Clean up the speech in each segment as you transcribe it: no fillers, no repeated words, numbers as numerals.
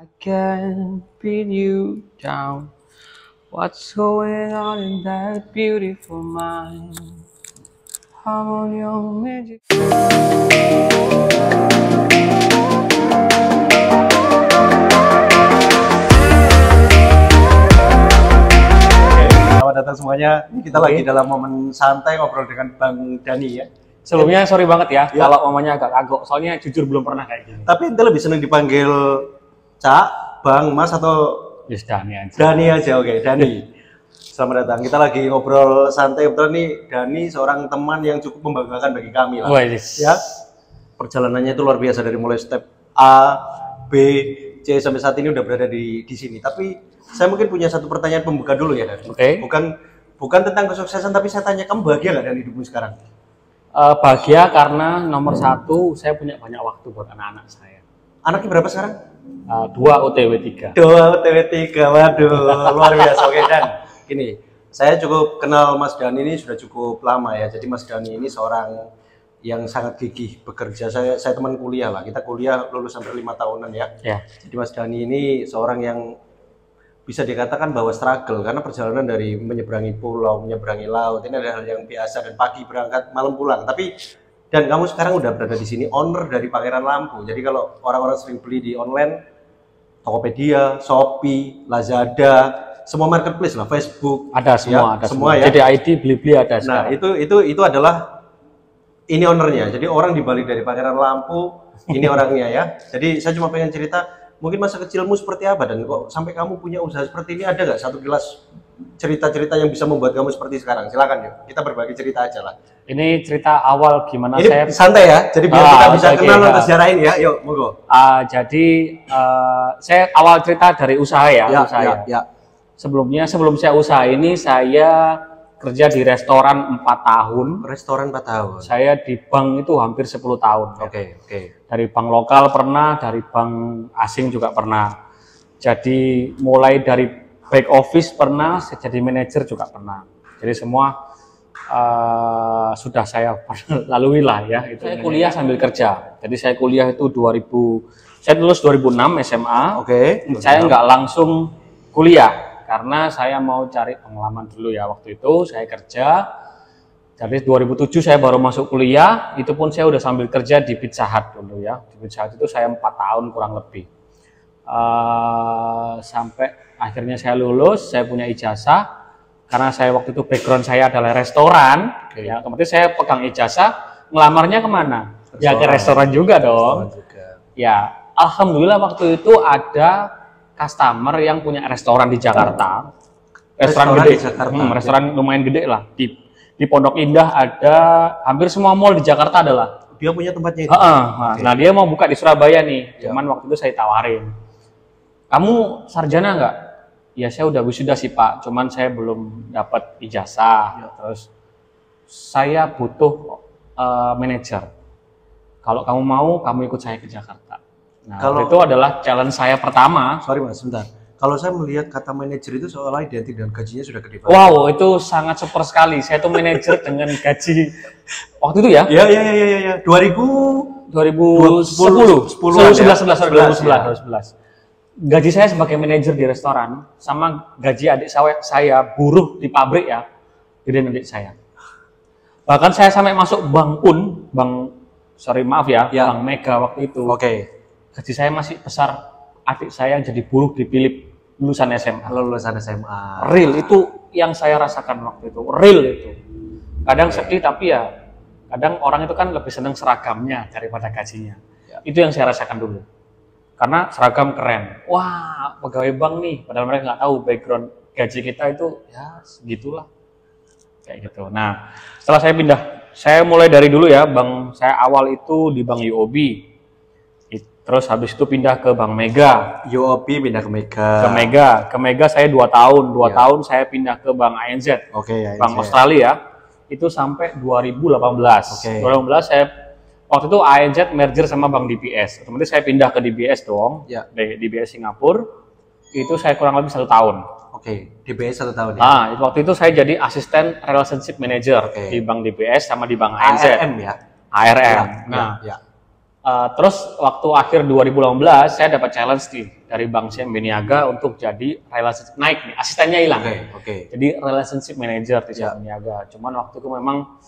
I can't pin you down. What's going on in that beautiful mind? I'm on your magic. Selamat datang semuanya. Ini kita lagi dalam momen santai ngobrol dengan Bang Dani ya. Sebelumnya sorry banget ya, Ya. kalau mamanya agak kagok, soalnya jujur belum pernah kayak gini. Tapi ente lebih seneng dipanggil Cak, Bang, Mas atau Yes, Dani aja. Dani aja, oke, Dani. Selamat datang. Kita lagi ngobrol santai. Betul nih, Dani seorang teman yang cukup membanggakan bagi kami lah. Wah, yes. Ya, perjalanannya itu luar biasa dari mulai step A, B, C sampai saat ini udah berada di sini. Tapi saya mungkin punya satu pertanyaan pembuka dulu ya, Dani. Oke. Bukan tentang kesuksesan, tapi saya tanya, kamu bahagia nggak dengan hidupmu sekarang? Bahagia karena nomor satu, saya punya banyak waktu buat anak-anak saya. Anaknya berapa sekarang? 2 OTW 3. 2 OTW 3, waduh, luar biasa. Oke, Dan, gini, saya cukup kenal Mas Dani ini sudah cukup lama ya. Jadi Mas Dani ini seorang yang sangat gigih bekerja. Saya teman kuliah lah, kita kuliah lulus sampai 5 tahunan ya. Ya. Jadi Mas Dani ini seorang yang bisa dikatakan bahwa struggle, karena perjalanan dari menyeberangi pulau, menyeberangi laut, ini adalah hal yang biasa, dan pagi berangkat, malam pulang. Tapi, dan kamu sekarang udah berada di sini, owner dari Pangeran Lampu. Jadi kalau orang-orang sering beli di online, Tokopedia, Shopee, Lazada, semua marketplace lah, Facebook, Ada semua, ya, ada semua ya. Jadi ID beli-beli ada Nah, sekarang. itu adalah ini ownernya. Jadi orang dibalik dari Pangeran Lampu, ini orangnya ya. Jadi saya cuma pengen cerita, mungkin masa kecilmu seperti apa dan kok sampai kamu punya usaha seperti ini, ada nggak satu kilas cerita-cerita yang bisa membuat kamu seperti sekarang? Silakan yuk, kita berbagi cerita aja lah. Ini cerita awal gimana Ini saya. santai ya, jadi biar kita bisa oke, kenal oke, untuk sejarah ini ya. Yuk, monggo. Jadi saya awal cerita dari usaha ya. Usaha. Ya. Sebelum saya usaha ini, saya kerja di restoran 4 tahun. Restoran 4 tahun. Saya di bank itu hampir 10 tahun. Ya. Oke. Dari bank lokal pernah, dari bank asing juga pernah. Jadi mulai dari back office pernah, jadi manajer juga pernah. Jadi semua sudah saya lalui lah ya. Saya kuliah sambil kerja. Jadi saya kuliah itu saya lulus 2006 SMA. Oke. Saya nggak langsung kuliah karena saya mau cari pengalaman dulu ya. Waktu itu saya kerja. Jadi 2007 saya baru masuk kuliah. Itu pun saya udah sambil kerja di Pizza Hut dulu ya. Di Pizza Hut itu saya 4 tahun kurang lebih. Sampai akhirnya saya lulus, saya punya ijazah. Karena saya waktu itu background saya adalah restoran, ya, kemudian saya pegang ijazah, ngelamarnya kemana? Ya ke restoran juga dong. Ya, alhamdulillah waktu itu ada customer yang punya restoran di Jakarta, restoran gede, di Jakarta. Restoran lumayan gede lah. Di Pondok Indah ada, hampir semua mall di Jakarta adalah. Dia punya tempatnya itu. Nah dia mau buka di Surabaya nih, cuman waktu itu saya tawarin, kamu sarjana nggak? Ya saya udah wisuda sih Pak, cuman saya belum dapat ijazah. Terus saya butuh manajer. Kalau kamu mau, kamu ikut saya ke Jakarta. Nah, itu adalah challenge saya pertama. Sorry Mas, sebentar. Kalau saya melihat kata manajer itu seolah identik dan gajinya sudah gede banget. Wow, itu sangat super sekali. Saya tuh manajer dengan gaji waktu itu ya? Iya. 2010, 2011. Gaji saya sebagai manajer di restoran sama gaji adik saya buruh di pabrik ya, gedean adik saya. Bahkan saya sampai masuk bank pun, Bank Mega waktu itu. Oke. Gaji saya masih besar adik saya yang jadi buruh di Philip lulusan SMA. Lulusan SMA. Real itu yang saya rasakan waktu itu. Real itu. Kadang sedih tapi ya kadang orang itu kan lebih senang seragamnya daripada gajinya. Itu yang saya rasakan dulu. Karena seragam keren. Wah, pegawai bank nih. Padahal mereka nggak tahu background gaji kita itu ya segitulah. Kayak gitu. Nah, setelah saya pindah, saya mulai dari dulu ya. Bank saya awal itu di Bank UOB. Terus habis itu pindah ke Bank Mega. UOB pindah ke Mega. Ke Mega saya 2 tahun. 2 tahun saya pindah ke Bank ANZ. Oke, Bank Australia. Itu sampai 2018. 2018 saya waktu itu ANZ merger sama Bank DBS. Otomatis saya pindah ke DBS dong. Ya. DBS Singapura. Itu saya kurang lebih 1 tahun. Oke, DBS 1 tahun ya. Waktu itu saya jadi asisten relationship manager di Bank DBS sama di Bank ANZ. ARM ya. ARM. Terus waktu akhir 2018 saya dapat challenge nih dari Bank CMB Niaga untuk jadi relationship naik nih, asistennya hilang. Jadi relationship manager di CMB Niaga. Cuman waktu itu memang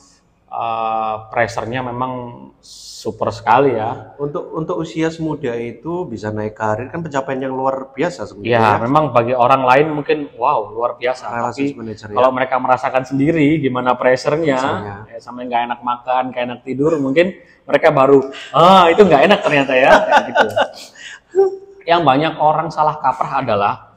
pressure-nya memang super sekali ya. Untuk usia semuda itu bisa naik karir kan pencapaian yang luar biasa sebenarnya. Ya, memang bagi orang lain mungkin wow luar biasa. Tapi kalau mereka merasakan sendiri gimana pressure-nya, ya, sampai nggak enak makan, nggak enak tidur, mungkin mereka baru itu nggak enak ternyata ya. Kayak gitu. Yang banyak orang salah kaprah adalah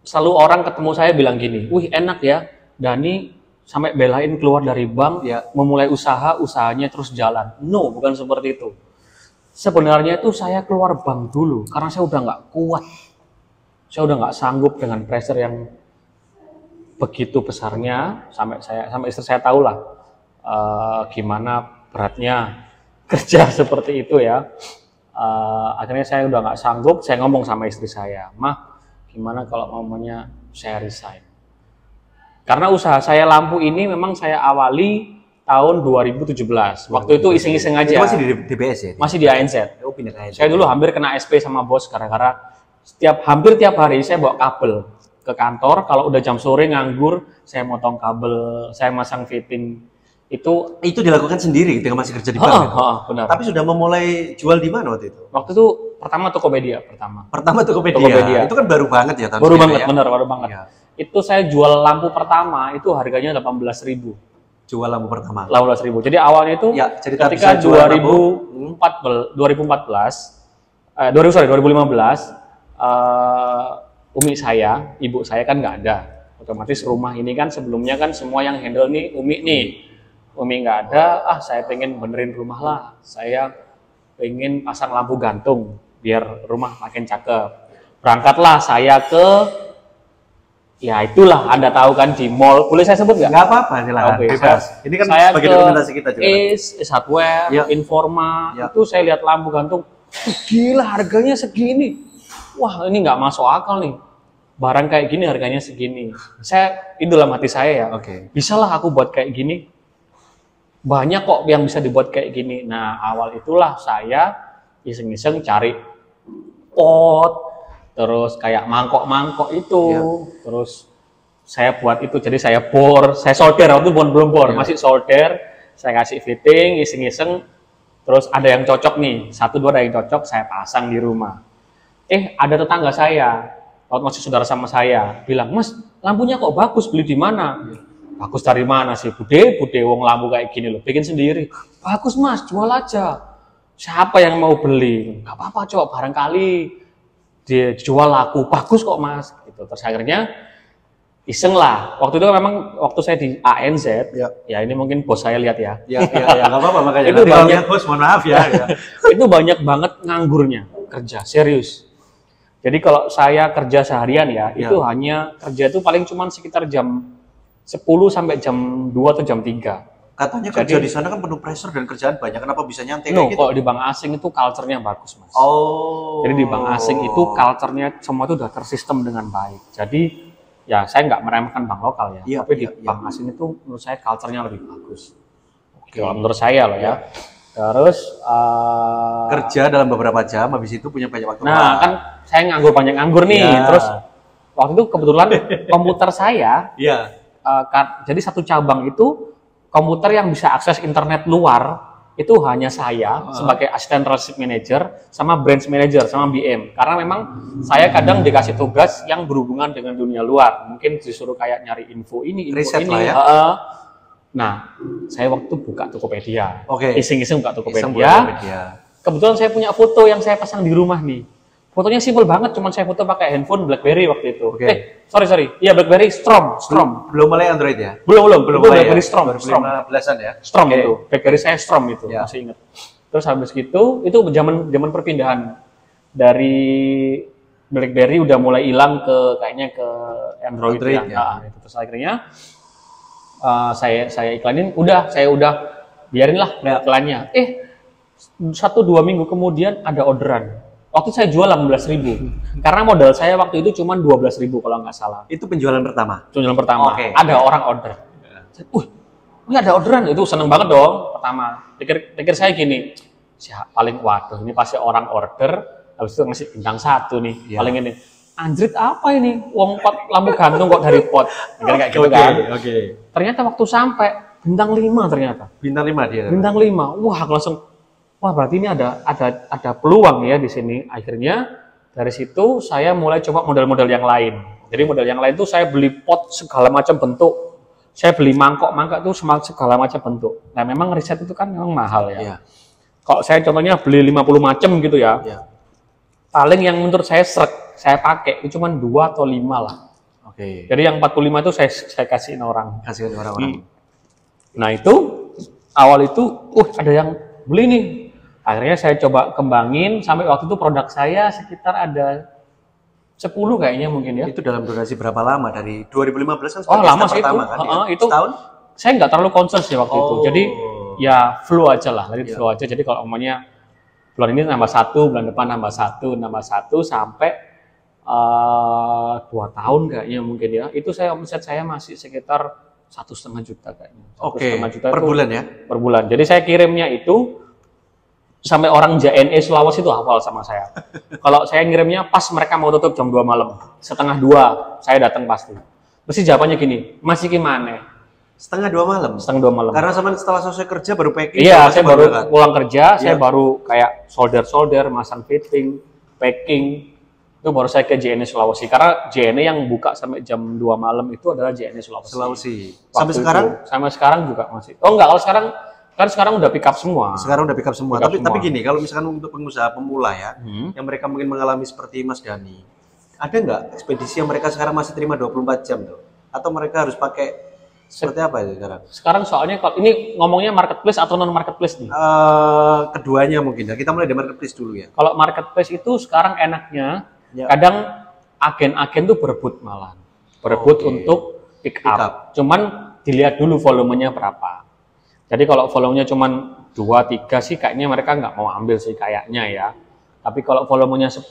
selalu orang ketemu saya bilang gini, wih enak ya, Dani sampai belain keluar dari bank, memulai usahanya terus jalan. No, bukan seperti itu. Sebenarnya itu saya keluar bank dulu, karena saya udah nggak kuat. Saya udah nggak sanggup dengan pressure yang begitu besarnya, sampai istri saya tahu lah gimana beratnya kerja seperti itu ya. Akhirnya saya udah nggak sanggup, saya ngomong sama istri saya, Mah, gimana kalau mamanya saya resign? Karena usaha saya lampu ini memang saya awali tahun 2017. Waktu itu iseng-iseng aja. Itu masih di DBS ya? Masih di ANZ. Oh, pindah ke ANZ. Saya dulu hampir kena SP sama bos gara-gara hampir tiap hari saya bawa kabel ke kantor. Kalau udah jam sore nganggur, saya motong kabel, saya masang fitting. Itu dilakukan sendiri ketika masih kerja di bank. Benar. Tapi sudah memulai jual di mana waktu itu? Waktu itu pertama Tokopedia pertama. Tokopedia. Itu kan baru banget ya tahun baru banget, ya? Bener, baru banget. Ya. Itu saya jual lampu pertama itu harganya 18.000. Jual lampu pertama. 18.000. Jadi awalnya itu ketika 2015 Umi saya, ibu saya kan nggak ada. Otomatis rumah ini kan sebelumnya kan semua yang handle nih Umi nih. Umi nggak ada, saya pengen benerin rumah lah. Saya pengen pasang lampu gantung biar rumah makin cakep. Berangkatlah saya ke ya itulah Anda tahu kan di mall. Boleh saya sebut nggak? Nggak apa-apa, silakan. Bebas. Ini kan saya sebagai dokumentasi kita juga. Ace Hardware, Informa, itu saya lihat lampu gantung. Gila harganya segini. Wah ini nggak masuk akal nih. Barang kayak gini harganya segini. Itu dalam hati saya ya. Bisalah aku buat kayak gini. Banyak kok yang bisa dibuat kayak gini. Nah awal itulah saya iseng-iseng cari pot. Terus kayak mangkok-mangkok itu, terus saya buat itu, jadi saya bor, saya solder, waktu itu belum bor, masih solder, saya kasih fitting, iseng-iseng, terus ada yang cocok nih, 1-2 ada yang cocok, saya pasang di rumah. Ada tetangga saya, waktu masih saudara sama saya, bilang, Mas, lampunya kok bagus, beli di mana? Bagus dari mana sih? Bude, wong lampu kayak gini loh, bikin sendiri. Bagus Mas, jual aja. Siapa yang mau beli? Gak apa-apa, coba barangkali dia jual laku, bagus kok Mas, gitu. Terus akhirnya iseng lah. Waktu itu memang waktu saya di ANZ, ya ini mungkin bos saya lihat ya. Nggak apa-apa makanya. Itu banyak bos, mohon maaf ya. Itu banyak banget nganggurnya kerja, serius. Jadi kalau saya kerja seharian itu hanya kerja itu paling cuma sekitar jam 10 sampai jam 2 atau jam 3. Katanya kerja di sana kan penuh pressure dan kerjaan banyak. Kenapa bisa nyantai kayak gitu? Kalau di bank asing itu culture-nya bagus, Mas. Jadi di bank asing itu culture-nya semua itu udah tersistem dengan baik. Jadi ya saya nggak meremehkan bank lokal ya. Tapi di bank asing itu menurut saya culture-nya lebih bagus. Kalau menurut saya loh ya. Terus kerja dalam beberapa jam, habis itu punya banyak waktu. Nah kan saya banyak nganggur nih. Terus waktu itu kebetulan komputer saya, jadi satu cabang itu komputer yang bisa akses internet luar itu hanya saya sebagai asisten relationship manager sama branch manager sama BM, karena memang saya kadang dikasih tugas yang berhubungan dengan dunia luar, mungkin disuruh kayak nyari info ini, info riset ini. Lah ya. Nah saya waktu buka Tokopedia, iseng-iseng buka Tokopedia. Kebetulan saya punya foto yang saya pasang di rumah nih. Fotonya simpel banget, cuman saya foto pakai handphone BlackBerry waktu itu. Sorry. Iya, BlackBerry Strom. Belum mulai Android ya? Belum BlackBerry ya? Strom. 15-an ya? Strom itu. BlackBerry saya Strom itu, masih ingat. Terus habis gitu, itu zaman perpindahan dari BlackBerry udah mulai hilang kayaknya ke Android ya. Nah, itu. Terus akhirnya saya iklanin, saya udah biarinlah iklannya. 1-2 minggu kemudian ada orderan. Waktu saya jual 18.000, karena modal saya waktu itu cuma 12.000 kalau nggak salah. Itu penjualan pertama? Penjualan pertama. Ada orang order. Ini ada orderan, itu seneng banget dong pertama. Pikir saya gini, paling waduh ini pasti orang order, habis itu ngasih bintang 1 nih, paling ini. Anjrit apa ini? Wong pot lampu gantung kok dari pot. Kayak gitu kan. Ternyata waktu sampai bintang 5 ternyata. Bintang 5 dia. Bintang 5. Wah, aku langsung wah berarti ini ada peluang ya di sini. Akhirnya dari situ saya mulai coba model-model yang lain. Jadi model yang lain itu saya beli pot segala macam bentuk. Saya beli mangkok itu segala macam bentuk. Nah, memang riset itu kan memang mahal ya. Kalau saya contohnya beli 50 macam gitu ya. Paling yang menurut saya saya pakai itu cuma 2 atau 5 lah. Jadi yang 45 itu saya kasihin orang. Kasihin orang-orang. Nah itu awal itu, ada yang beli nih. Akhirnya saya coba kembangin sampai waktu itu produk saya sekitar ada 10 kayaknya mungkin ya. Itu dalam durasi berapa lama dari 2015 kan? Lama sih itu. Kan, ya? Itu setahun? Saya nggak terlalu concern sih waktu itu. Jadi ya flow aja lah, flow aja. Jadi kalau omongnya bulan ini nambah 1, bulan depan nambah 1 sampai 2 tahun kayaknya mungkin ya. Itu omset saya masih sekitar 1,5 juta kayaknya. 1,5 juta per bulan ya? Per bulan. Jadi saya kirimnya itu sampai orang JNE Sulawesi itu hafal sama saya. Kalau saya ngirimnya pas mereka mau tutup jam 2 malam, 1:30 saya datang pasti. Mesti jawabannya gini, masih gimana? 1:30 malam? 1:30 malam. Karena setelah selesai kerja baru packing? Iya, saya baru pulang kerja, saya baru kayak solder, masang fitting, packing. Itu baru saya ke JNE Sulawesi. Karena JNE yang buka sampai jam 2 malam itu adalah JNE Sulawesi. Sampai sekarang? Sampai sekarang juga masih. Oh enggak, kalau sekarang kan sekarang udah pick up semua. Sekarang udah pick up semua. Tapi gini, kalau misalkan untuk pengusaha pemula ya, yang mereka mungkin mengalami seperti Mas Dani, ada nggak ekspedisi yang mereka sekarang masih terima 24 jam tuh? Atau mereka harus pakai seperti apa itu sekarang? Sekarang soalnya kalau ini ngomongnya marketplace atau non marketplace nih? Keduanya mungkin ya. Kita mulai dari marketplace dulu ya. Kalau marketplace itu sekarang enaknya, kadang agen-agen tuh berebut malah. Berebut untuk pick up. Cuman dilihat dulu volumenya berapa. Jadi kalau volumenya cuma 2-3 sih kayaknya mereka nggak mau ambil sih kayaknya ya. Tapi kalau volumenya 10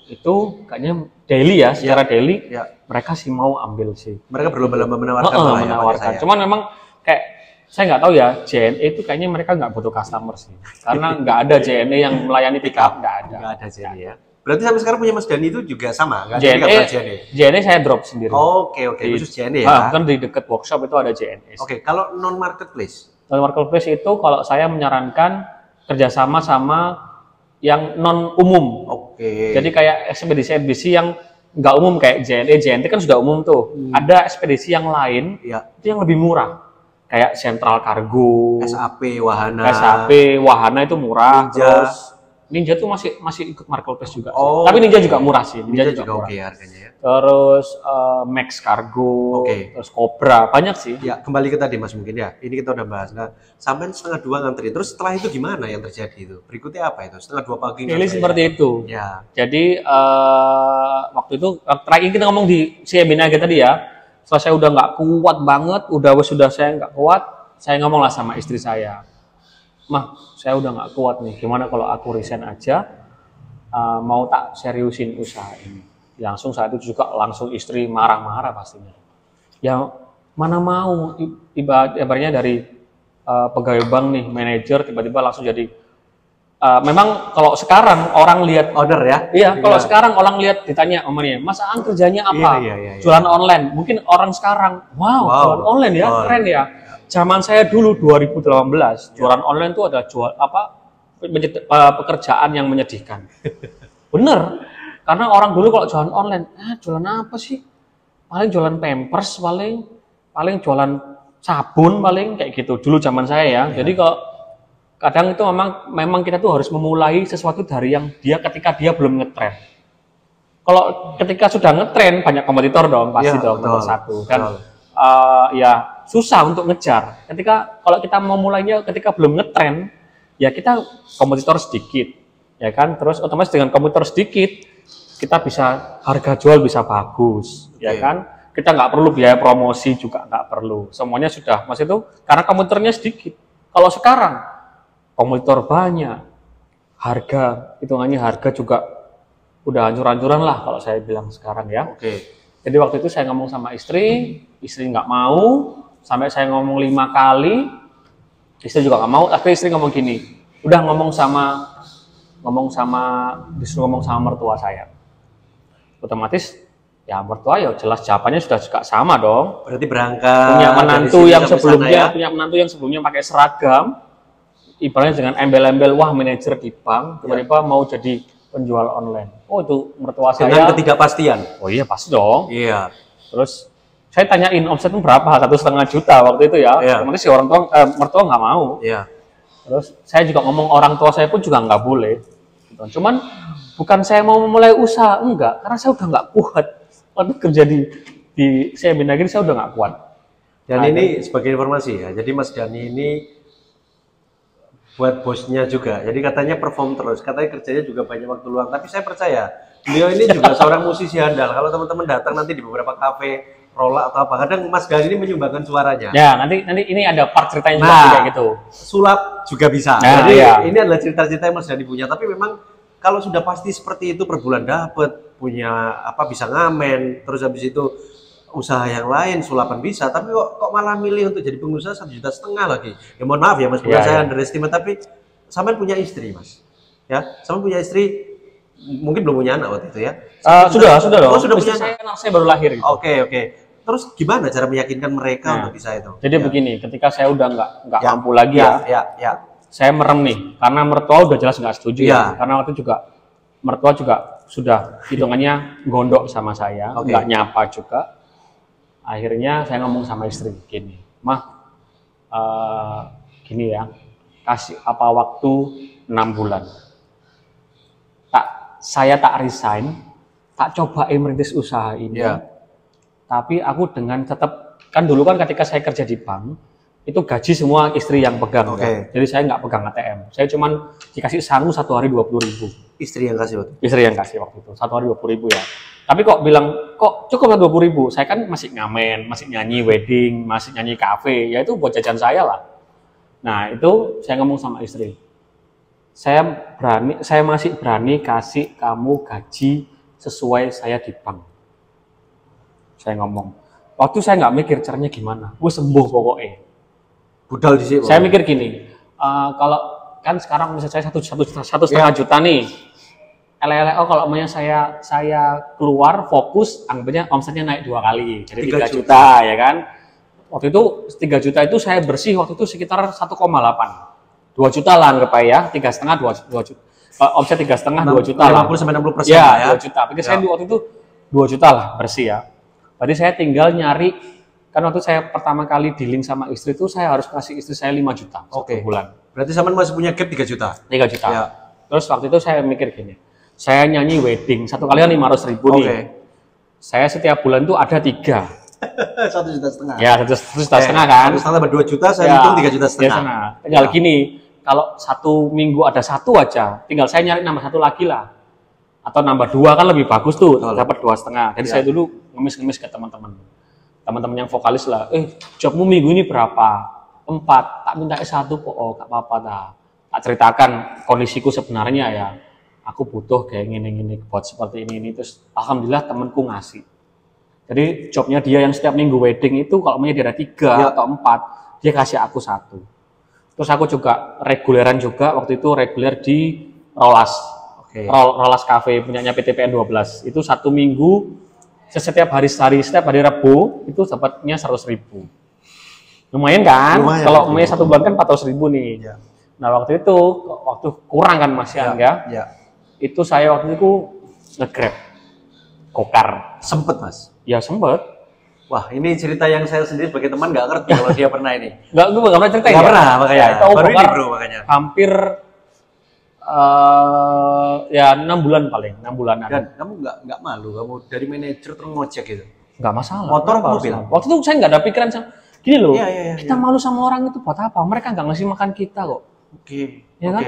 itu kayaknya daily ya, secara daily mereka sih mau ambil sih. Mereka berlomba-lomba menawarkan. Cuman memang kayak saya nggak tahu ya, JNE itu kayaknya mereka nggak butuh customer sih. Karena nggak ada JNE yang melayani pick up, nggak ada. Nggak ada JNE ya. Berarti sampai sekarang punya Mas Dani itu juga sama? JNE saya drop sendiri. Oke. Khusus JNE ya? Kan di dekat workshop itu ada JNE. Oke, kalau non-marketplace? Non-marketplace itu kalau saya menyarankan kerjasama sama yang non-umum. Jadi kayak ekspedisi-ekspedisi yang nggak umum kayak JNE. JNE kan sudah umum tuh. Ada ekspedisi yang lain itu yang lebih murah. Kayak Central Cargo, SAP, Wahana itu murah. Terus Ninja tuh masih ikut marketplace juga. Tapi Ninja juga murah sih. Ninja juga oke harganya ya. Terus Max Cargo, terus Cobra, banyak sih. Ya, kembali ke tadi Mas mungkin ya. Ini kita udah bahas. Nah, sampai 1:30 ngantri. Terus setelah itu gimana yang terjadi itu? Berikutnya apa itu? 1:30 pagi. Pilih seperti itu. Ya. Jadi waktu itu terakhir kita ngomong di webinar tadi ya. Setelah saya udah nggak kuat banget, sudah saya nggak kuat, saya ngomong lah sama istri saya. Mah, saya udah nggak kuat nih. Gimana kalau aku resign aja, mau tak seriusin usaha ini? Langsung saat itu juga langsung istri marah-marah pastinya. Ya mana mau ibaratnya dari pegawai bank nih, manajer tiba-tiba langsung jadi. Memang kalau sekarang orang lihat owner ya? Iya, kalau sekarang orang lihat ditanya omongnya, Mas Aan kerjanya apa? Jualan online. Mungkin orang sekarang, wow. Jualan online ya, keren ya. Zaman saya dulu 2018 jualan online itu ada pekerjaan yang menyedihkan. Bener, karena orang dulu kalau jualan online, jualan apa sih? Paling jualan Pampers, paling jualan sabun, paling kayak gitu. Dulu zaman saya ya. Jadi kalau kadang itu memang kita tuh harus memulai sesuatu dari yang ketika dia belum ngetren. Kalau ketika sudah ngetren banyak kompetitor dong pasti dong nomor satu kan. Ya susah untuk ngejar. Kalau kita mau mulainya ketika belum ngetren, ya kita kompetitor sedikit, ya kan. Terus otomatis dengan kompetitor sedikit, kita bisa harga jual bisa bagus, ya kan. Kita nggak perlu biaya promosi juga nggak perlu. Semuanya sudah, mas itu karena kompetitornya sedikit. Kalau sekarang kompetitor banyak, hitungannya harga juga udah hancur-hancuran lah kalau saya bilang sekarang ya. Jadi waktu itu saya ngomong sama istri nggak mau, sampai saya ngomong 5 kali, istri juga nggak mau, tapi istri ngomong gini, udah disuruh ngomong sama mertua saya. Otomatis ya mertua ya jelas jawabannya sudah juga sama dong. Berarti berangkat Punya menantu yang sebelumnya pakai seragam, ibaratnya dengan embel-embel wah manajer di bank, tiba-tiba mau jadi penjual online. Oh itu mertua saya. Dengan ketidakpastian. Oh iya pasti dong. Iya. Terus saya tanyain omsetnya berapa, 1,5 juta waktu itu ya. Kemudian si orang tua mertua nggak mau. Iya. Terus saya juga ngomong orang tua saya pun juga nggak boleh. Gitu. Cuman bukan saya mau memulai usaha, enggak, karena saya udah nggak kuat. Waktu kerja di saya Mendagri saya udah nggak kuat. Dan ini sebagai informasi ya, jadi Mas Dhani ini buat bosnya juga. Jadi katanya perform terus, katanya kerjanya juga banyak waktu luang. Tapi saya percaya beliau ini juga seorang musisi handal. Kalau teman-teman datang nanti di beberapa kafe, rola atau apa, kadang Mas Dhani ini menyumbangkan suaranya. Ya nanti ini ada part ceritanya juga kayak gitu. Sulap juga bisa. Nah, jadi iya. ini adalah cerita-cerita yang Mas Dhani punya. Tapi memang kalau sudah pasti seperti itu per bulan dapat, punya apa bisa ngamen, terus habis itu usaha yang lain sulapan bisa, tapi kok malah milih untuk jadi pengusaha 1,5 juta lagi. Ya mohon maaf ya Mas, bukan saya underestimate, tapi sampean punya istri Mas. Ya, sampean punya istri, mungkin belum punya anak waktu itu ya. Sudah dong. Oh, sudah punya anak saya baru lahir gitu. Oke. Terus gimana cara meyakinkan mereka untuk bisa itu? Jadi begini, ketika saya udah nggak mampu lagi ya. Saya merem nih, karena mertua udah jelas nggak setuju ya. Karena waktu juga mertua juga sudah hitungannya gondok sama saya, nggak nyapa juga. Akhirnya saya ngomong sama istri gini, Mah, gini ya, kasih apa waktu 6 bulan. Saya tak resign, tak cobain merintis usaha ini. Tapi aku dengan tetap, kan dulu kan ketika saya kerja di bank, itu gaji semua istri yang pegang. Kan? Jadi saya nggak pegang ATM. Saya cuman dikasih sangu 1 hari 20.000. Istri yang kasih waktu? Istri yang kasih waktu itu, 1 hari 20.000 ya. Tapi kok bilang, kok cukup 20.000? Saya kan masih ngamen, masih nyanyi wedding, masih nyanyi kafe, ya itu buat jajan saya lah. Nah itu saya ngomong sama istri, saya masih berani kasih kamu gaji sesuai saya di bank. Saya ngomong, waktu saya nggak mikir caranya gimana, gue sembuh pokoknya. Budal di sini. Saya mikir gini, kalau kan sekarang misalnya saya 1,5 juta nih, LLO kalau namanya saya keluar fokus, anggapnya omsetnya naik 2 kali, jadi 3 juta ya kan. Waktu itu 3 juta itu saya bersih waktu itu sekitar 1,8. 2 juta lah anggap ya, 3,5 2 juta. Omset 3,5 2 juta lah. 50-60% ya. 2 juta. Pikir saya waktu itu 2 juta lah bersih ya. Berarti saya tinggal nyari, kan waktu saya pertama kali dealing sama istri itu saya harus kasih istri saya 5 juta satu bulan. Berarti sampean masih punya gap 3 juta? 3 juta. Ya. Terus waktu itu saya mikir gini, saya nyanyi wedding, 1 kali kan 500.000 nih. Saya setiap bulan tuh ada 3. 1,5 juta. Ya, 1,5 juta kan. 2 juta, saya hitung 3,5 juta. Tinggal gini, kalau 1 minggu ada 1 aja, tinggal saya nyari nambah 1 lagi lah. Atau nambah 2 kan lebih bagus tuh, dapat 2,5. Jadi saya dulu ngemis-ngemis ke teman-teman yang vokalis lah, jobmu minggu ini berapa? 4, tak minta S1 kok, gak apa-apa dah. Tak ceritakan kondisiku sebenarnya ya, aku butuh kayak gini-gini buat seperti ini, terus alhamdulillah temanku ngasih. Jadi jobnya dia yang setiap minggu wedding itu kalau dia ada 3 atau 4, dia kasih aku 1. Terus aku juga reguleran juga, waktu itu reguler di Rolas. Rolas Cafe punyanya PTPN 12. Itu 1 minggu setiap hari Rabu itu dapatnya 100.000. Lumayan kan? Kalau namanya 1 bulan kan 400.000 nih. Nah waktu itu kurang kan Mas Angga. Itu saya waktu itu nge-grab gokar. Sempet Mas? Ya sempet. Wah ini cerita yang saya sendiri sebagai teman nggak ngerti kalau dia pernah ini. Gue nggak pernah cerita ya. Nggak pernah makanya. Itu baru ini bro makanya. Hampir ya 6 bulan paling, 6 bulanan. Dan kamu nggak malu kamu dari manajer terus ngojek gitu? Nggak masalah. Motor apa mobil? Waktu itu saya nggak ada pikiran gini loh. Kita malu sama orang itu buat apa? Mereka nggak ngasih makan kita kok. Ya kan?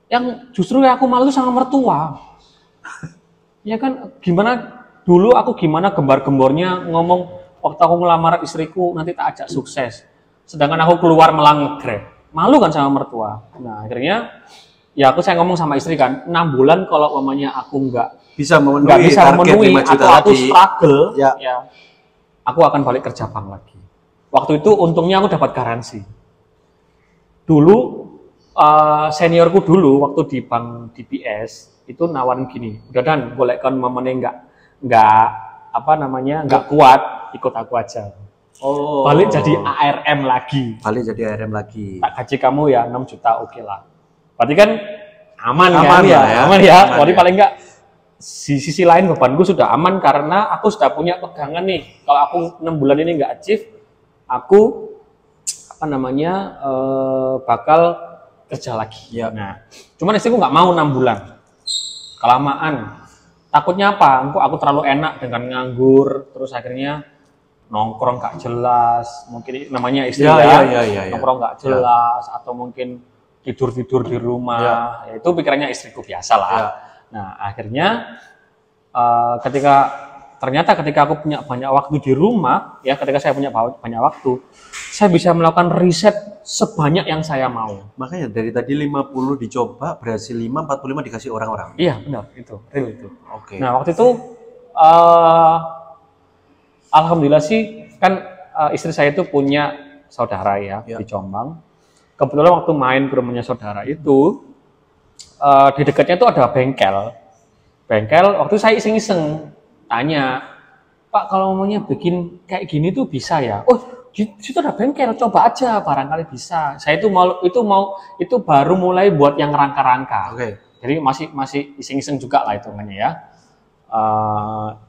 Yang justru aku malu sama mertua. Ya kan? Gimana gembar-gembornya ngomong waktu aku ngelamar istriku nanti tak ajak sukses. Sedangkan aku keluar melang Grab. Malu kan sama mertua. Nah akhirnya ya saya ngomong sama istri kan, 6 bulan kalau mamanya aku nggak bisa memenuhi atau aku struggle, ya aku akan balik kerja bank lagi. Waktu itu untungnya aku dapat garansi. Dulu seniorku dulu waktu di bank DBS itu nawarin gini, udah Dan, golekkan mamane nggak apa namanya nggak kuat, ikut aku aja. Oh. Balik jadi ARM lagi. Balik jadi ARM lagi. Tak gaji kamu ya 6 juta, oke lah. Berarti kan aman Aman kan ya? lah ya. Aman ya. Aman Berarti ya. paling enggak di sisi lain bebanku sudah aman karena aku sudah punya pegangan nih. Kalau aku 6 bulan ini nggak achieve, aku apa namanya bakal kerja lagi. Ya. Nah, cuman istriku nggak mau 6 bulan, kelamaan. Takutnya apa? Aku terlalu enak dengan nganggur, terus akhirnya nongkrong nggak jelas, mungkin namanya istri Ya. nongkrong nggak jelas, atau mungkin tidur di rumah. Ya, itu pikirannya istriku biasa lah. Ya. Nah, akhirnya ternyata ketika aku punya banyak waktu di rumah, ya ketika saya punya banyak waktu, saya bisa melakukan riset sebanyak yang saya mau. Makanya dari tadi 50 dicoba, berhasil 5, 45 dikasih orang-orang. Iya, benar, itu, real itu. Oke. Nah, waktu itu alhamdulillah sih kan istri saya itu punya saudara ya di Jombang. Kebetulan waktu main ke rumahnya saudara itu di dekatnya itu ada bengkel. Waktu saya iseng-iseng tanya, Pak, kalau maunya bikin kayak gini tuh bisa ya? Oh, di situ ada bengkel, coba aja, barangkali bisa. Saya itu baru mulai buat yang rangka-rangka. Oke. Jadi masih iseng-iseng juga lah hitungannya ya.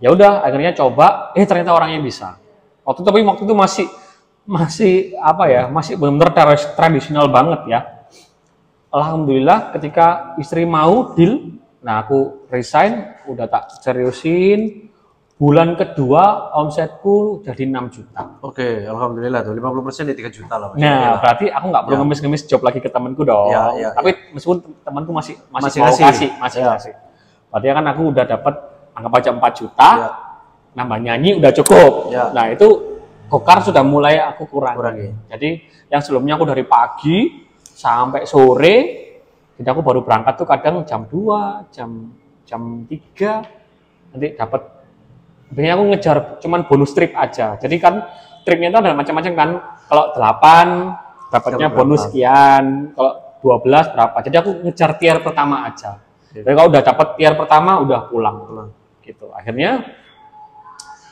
Ya udah akhirnya coba, ternyata orangnya bisa. Tapi waktu itu masih apa ya, masih benar-benar tradisional banget ya. Alhamdulillah ketika istri mau deal, nah aku resign, udah tak seriusin. Bulan kedua omsetku jadi 6 juta. Oke, alhamdulillah tuh 50% di 3 juta lah. Nah, berarti aku nggak perlu ngemis-ngemis job lagi ke temanku dong. Tapi meskipun temanku masih mau kasih. Berarti kan aku udah dapat anggap aja 4 juta, nambah nyanyi udah cukup. Nah, itu gokar sudah mulai aku kurangi. Jadi yang sebelumnya aku dari pagi sampai sore, jadi aku baru berangkat tuh kadang jam 2, jam 3, nanti dapat. Biasanya aku ngejar cuman bonus trip aja. Jadi kan tripnya itu ada macam-macam kan. Kalau 8 dapatnya bonus sekian, kalau 12 berapa. Jadi aku ngejar tier pertama aja. Jadi kalau udah dapat tier pertama udah pulang. Gitu. Akhirnya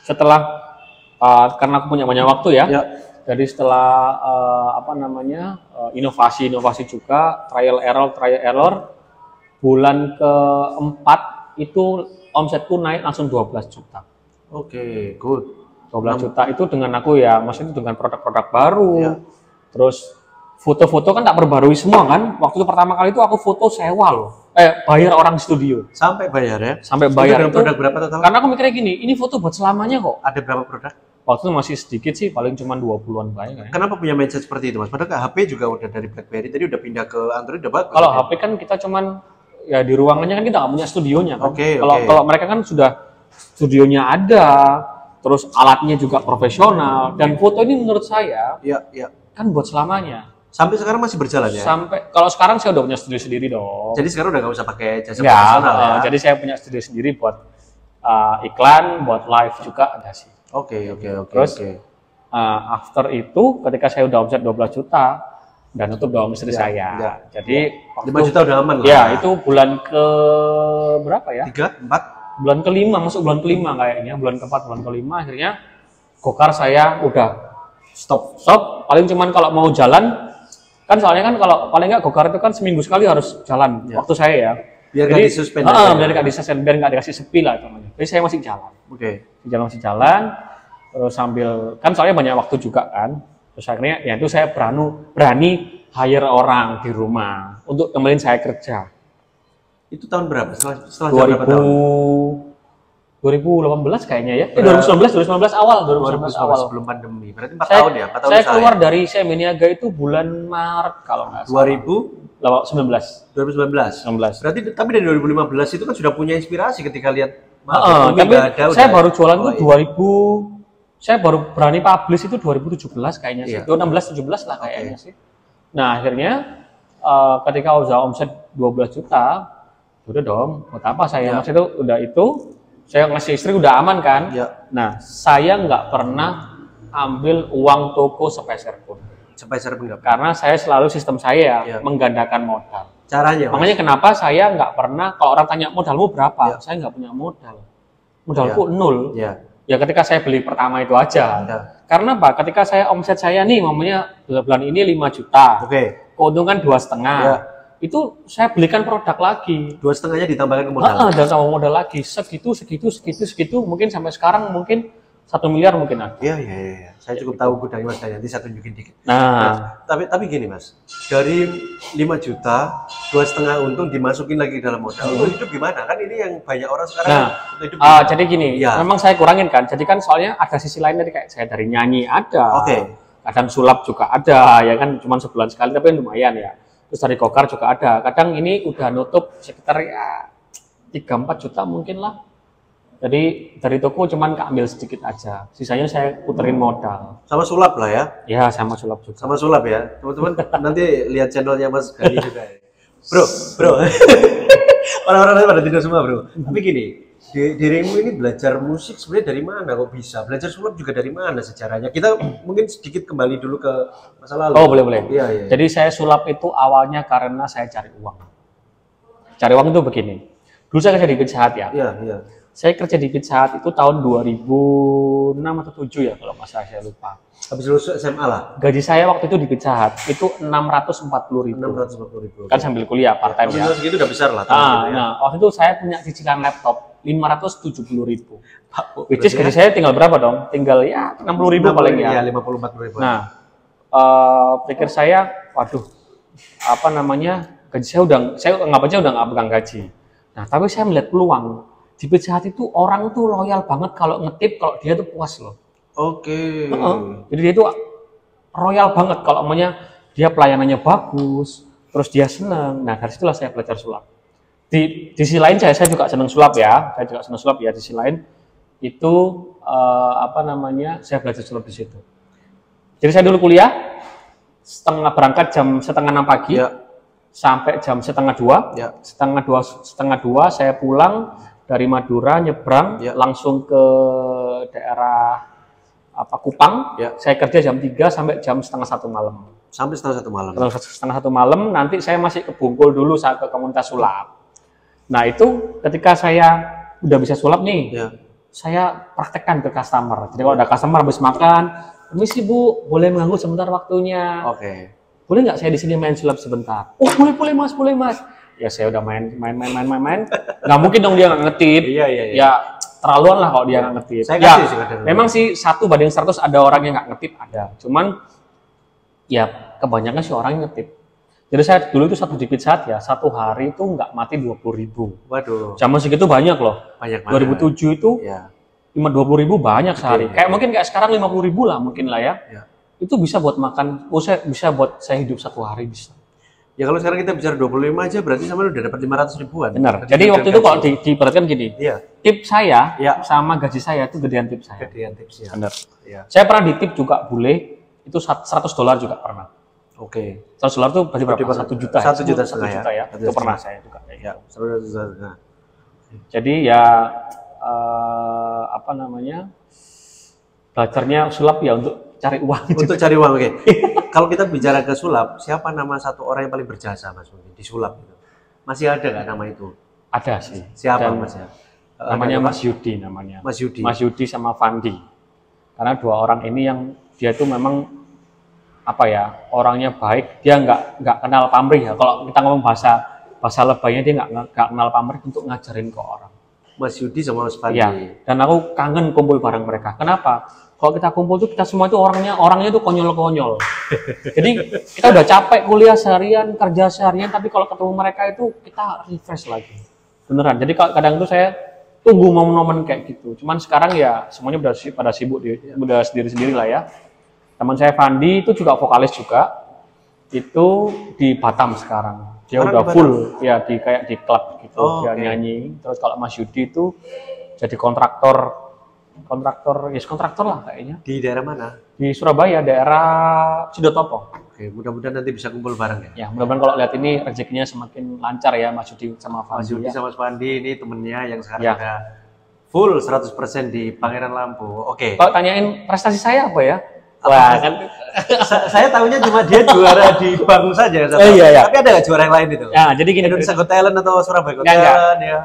setelah karena aku punya banyak waktu ya. Jadi setelah inovasi juga, trial error, bulan keempat itu omsetku naik langsung 12 juta. Oke, good. 12 juta itu dengan aku ya, maksudnya dengan produk-produk baru. Terus foto-foto kan tak perbarui semua kan. Waktu itu pertama kali itu aku foto sewa loh. Bayar orang studio. Sampai bayar ya? Sampai bayar itu. Produk berapa total? Karena aku mikirnya gini, ini foto buat selamanya kok. Ada berapa produk? Waktu itu masih sedikit sih, paling cuma 20-an banyak. Kenapa punya mindset seperti itu, Mas? Padahal HP juga udah dari BlackBerry, tadi udah pindah ke Android, udah bagus. Kalau HP kan kita cuman ya di ruangannya kan kita nggak punya studionya kan. Kalau mereka kan sudah studionya ada, terus alatnya juga profesional, dan foto ini menurut saya kan buat selamanya. Sampai sekarang masih berjalan ya? Kalau sekarang saya udah punya studio sendiri dong. Jadi sekarang udah nggak usah pakai jasa profesional ya? Jadi saya punya studio sendiri buat iklan, buat live juga ada sih. Oke. Terus after itu ketika saya udah omset 12 juta dan tutup dong istri saya. Jadi 5 juta udah aman lah. Ya, itu bulan ke berapa ya? 3, 4? Bulan kelima, masuk bulan kelima kayaknya. Bulan keempat, bulan kelima akhirnya gokar saya udah stop. Paling cuman kalau mau jalan, kan soalnya kan kalau paling nggak gokar itu kan seminggu sekali harus jalan. Waktu saya ya. Biar nggak disuspend. Biar nggak dikasih sepi lah temannya. Jadi saya masih jalan. Masih jalan. Terus sambil kan soalnya banyak waktu juga kan. Terus akhirnya ya itu saya berani hire orang di rumah untuk temenin saya kerja. Itu tahun berapa? Setelah berapa tahun? 2018 kayaknya ya. 2019 awal. Sebelum pandemi. Berarti 4 tahun ya? 4 tahun saya keluar dari Semeniaga itu bulan Maret kalau nggak salah. 2019. Berarti tapi dari 2015 itu kan sudah punya inspirasi ketika lihat tapi saya baru jualan itu 2000. Saya baru berani publish itu 2017 kayaknya sih. 2016-17 lah kayaknya sih. Nah, akhirnya ketika udah omset 12 juta, udah dong, buat apa saya? Maksudnya itu saya ngasih istri udah aman kan? Nah, saya nggak pernah ambil uang toko sepeser pun. Sepeser pun nggak pernah. Karena saya selalu sistem saya Ya. menggandakan modal. Caranya, Mas? Makanya kenapa saya nggak pernah, kalau orang tanya modalmu berapa, Ya. saya nggak punya modal. Modalku nol. Ya. Ya ketika saya beli pertama itu aja. Ya. Karena apa? Ketika saya omset saya nih, mamanya bulan ini 5 juta, Oke. keuntungan 2,5. Ya. Itu saya belikan produk lagi. 2,5-nya ditambahkan ke modal. Dan tambah modal lagi. Segitu, mungkin sampai sekarang mungkin 1 miliar mungkin ada. Iya. Saya cukup tahu gudangnya Mas Dayanti, saya tunjukin dikit. Nah, Tapi gini Mas, dari 5 juta, 2,5 untung dimasukin lagi ke dalam modal. Untuk hidup gimana? Kan ini yang banyak orang sekarang untuk hidup gimana? jadi gini, Ya. memang saya kurangin kan. Jadi kan soalnya ada sisi lain tadi, kayak saya dari nyanyi ada. Oke. Kadang sulap juga ada, ya kan cuma sebulan sekali tapi lumayan ya. Terus dari gokar juga ada. Kadang ini udah nutup sekitar ya 3-4 juta mungkin lah. Jadi dari toko cuman keambil sedikit aja. Sisanya saya puterin modal. Sama sulap lah ya. Ya sama sulap juga. Sama sulap ya. Teman-teman nanti lihat channelnya Mas Gani juga ya. Bro. Orang-orang pada tidur semua, Bro. Tapi gini, dirimu ini belajar musik sebenarnya dari mana kok bisa? Belajar sulap juga dari mana sejarahnya? Kita mungkin sedikit kembali dulu ke masa lalu. Oh, boleh. Iya. Jadi saya sulap itu awalnya karena saya cari uang. Cari uang itu begini. Dulu saya kerja di Pizza Hut ya. Iya. Saya kerja di Pizza Hut itu tahun 2006 atau 2007 ya kalau nggak salah, saya lupa. Habis lulus SMA lah. Gaji saya waktu itu di Pizza Hut itu 640.000. 640.000. Kan sambil kuliah part time ya. Segitu udah besar lah. Nah, waktu itu saya punya cicilan laptop 570.000. Which is Berarti gaji saya tinggal berapa dong? Tinggal ya 60.000 paling ya. Iya, 50-40.000. Nah, pikir saya, waduh, apa namanya, gaji saya nggak aja udah nggak pegang gaji. Nah, tapi saya melihat peluang. Di Pizza Hut itu orang tuh loyal banget kalau ngetip, kalau dia tuh puas loh. Oke. Jadi dia tuh royal banget kalau namanya dia pelayanannya bagus, terus dia seneng. Nah, dari situlah saya belajar sulap. Di sisi lain saya juga seneng sulap ya. Saya juga seneng sulap ya. Di sisi lain itu saya belajar sulap di situ. Jadi saya dulu kuliah berangkat jam 1:30 pagi. Ya. Sampai jam 1:30. Ya. Setengah dua saya pulang dari Madura, nyebrang langsung ke daerah Kupang. Ya. Saya kerja jam 3 sampai jam 1:30 malam. Sampai 1:30 malam. Setengah 1 malam, nanti saya masih ke Bungkul dulu saat ke komunitas sulap. Nah itu ketika saya udah bisa sulap nih, saya praktekkan ke customer. Jadi kalau ada customer habis makan, permisi Bu, boleh mengganggu sebentar waktunya. Oke. Boleh nggak saya di sini main sulap sebentar? Oh boleh Mas. Ya saya udah main. Nggak mungkin dong dia nggak ngetip. Iya. Ya terlaluan lah kalau dia nggak ngetip. Saya Ya kasih sih kadang. memang sih 1:100 ada orang yang nggak ngetip ada. Cuman ya kebanyakan sih orang yang ngetip. Jadi saya dulu itu satu di Pizza Hut ya, satu hari itu nggak mati 20.000. Waduh. Zaman segitu banyak loh. Banyak banget. 2007 itu Ya. 20.000 banyak sehari. Oke. Kayak mungkin kayak sekarang 50.000 lah mungkin lah ya. Ya. Itu bisa buat makan, bisa buat saya hidup satu hari bisa. Ya kalau sekarang kita bicara 25 aja berarti sama udah dapat 500 ribuan. Benar. Jadi waktu itu kalau diibaratkan gini, Iya. tip saya Ya. sama gaji saya itu gedean tip saya. Gedean tips ya. Benar. Iya. Saya pernah ditip juga bule, itu $100 juga pernah. Oke. $100 itu berarti berapa? 1 juta. 1 juta 1 setengah juta ya. ya. Itu pernah saya juga. Kayak Ya, gitu. 1 juta setengah. Jadi ya belajarnya sulap ya untuk cari uang. Untuk cari uang, oke. Kalau kita bicara ke sulap, siapa nama satu orang yang paling berjasa Mas mungkin di sulap itu? Masih ada nggak nama itu? Ada sih. Siapa Dan Mas ya? namanya Ada Mas Yudi namanya. Mas Yudi. Mas Yudi sama Fandi. Karena dua orang ini yang dia itu memang orangnya baik, dia nggak kenal pamrih ya. Kalau kita ngomong bahasa lebaynya, dia nggak kenal pamrih untuk ngajarin ke orang. Mas Yudi sama Mas Fandi. Ya, dan aku kangen kumpul bareng mereka. Kenapa? Kalau kita kumpul tuh kita semua itu orangnya tuh konyol-konyol. Jadi kita udah capek kuliah seharian, kerja seharian, tapi kalau ketemu mereka itu kita refresh lagi. Beneran. Jadi kadang itu saya tunggu momen-momen kayak gitu. Cuman sekarang ya semuanya udah pada sibuk, udah sendiri-sendiri lah ya. Teman saya Fandi itu juga vokalis juga. Itu di Batam sekarang. Dia udah full ya kayak di klub gitu, dia nyanyi. Terus kalau Mas Yudi itu jadi kontraktor lah kayaknya. Di daerah mana? Di Surabaya, daerah Sidotopo. Oke, mudah-mudahan nanti bisa kumpul bareng ya. Ya, mudah-mudahan kalau lihat ini rezekinya semakin lancar ya Mas Yudi sama Fandi. Mas Yudi ya. sama Mas Fandi ini temennya yang sekarang Ya. udah full 100% di Pangeran Lampu. Oke. Kalau tanyain prestasi saya apa ya? Wah, kan. Saya tahunya cuma dia juara di bank saja. Oh, iya. Tapi ada nggak juara yang lain itu? Ya, jadi gini. Indonesia Got Talent atau Surabaya Got Enggak. Talent ya?